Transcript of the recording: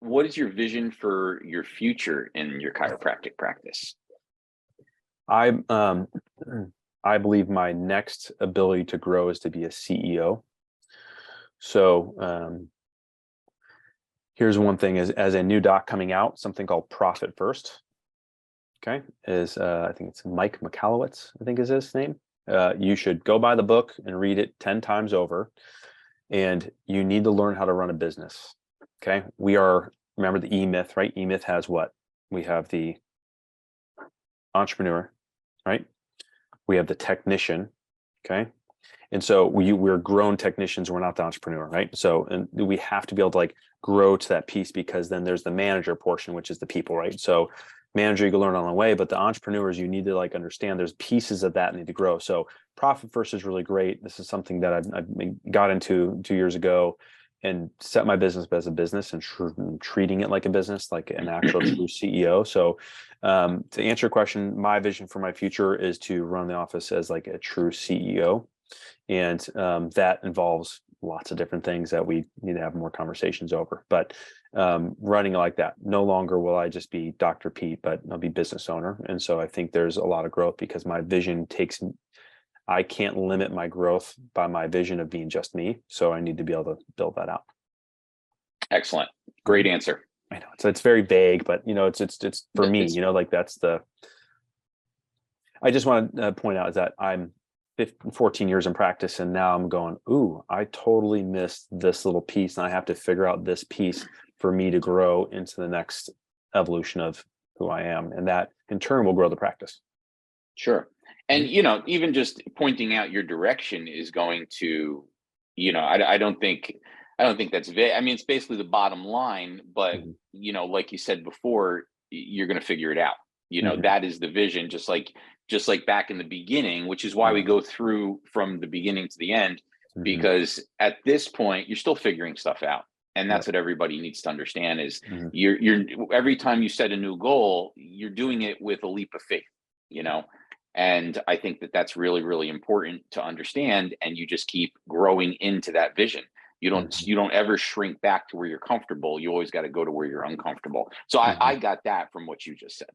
what is your vision for your future in your chiropractic practice? I I believe my next ability to grow is to be a CEO. So here's one thing: as a new doc coming out, something called Profit First. Okay, is I think it's Mike McAllowitz, I think is his name. You should go buy the book and read it 10 times over. And you need to learn how to run a business. Okay, remember the E-Myth, right? E-Myth has what? We have the entrepreneur, right? We have the technician, okay? And so we're grown technicians, we're not the entrepreneur, right? So, and we have to be able to like grow to that piece, because then there's the manager portion, which is the people, right? So manager, you can learn on the way, but the entrepreneurs, you need to like understand there's pieces of that need to grow. So Profit First is really great. This is something that I got into 2 years ago and set my business as a business and treating it like a business, like an actual true CEO. So to answer your question, my vision for my future is to run the office as like a true CEO. And that involves lots of different things that we need to have more conversations over. But running like that, no longer will I just be Dr. Pete, but I'll be business owner. And so I think there's a lot of growth, because my vision I can't limit my growth by my vision of being just me. So I need to be able to build that out. Excellent. Great answer. I know it's very vague, but it's for me, like I just want to point out is that I'm 14 years in practice, and now I'm going, ooh, I totally missed this little piece, and I have to figure out this piece for me to grow into the next evolution of who I am. And that in turn will grow the practice. Sure. And, even just pointing out your direction is going to, I don't think that's vague. I mean, it's basically the bottom line, but, like you said before, you're going to figure it out. That is the vision, just like back in the beginning, which is why we go through from the beginning to the end, because at this point, you're still figuring stuff out. And that's what everybody needs to understand is you're every time you set a new goal, you're doing it with a leap of faith, and I think that that's really, really important to understand. And you just keep growing into that vision. You don't ever shrink back to where you're comfortable. You always got to go to where you're uncomfortable. So I got that from what you just said.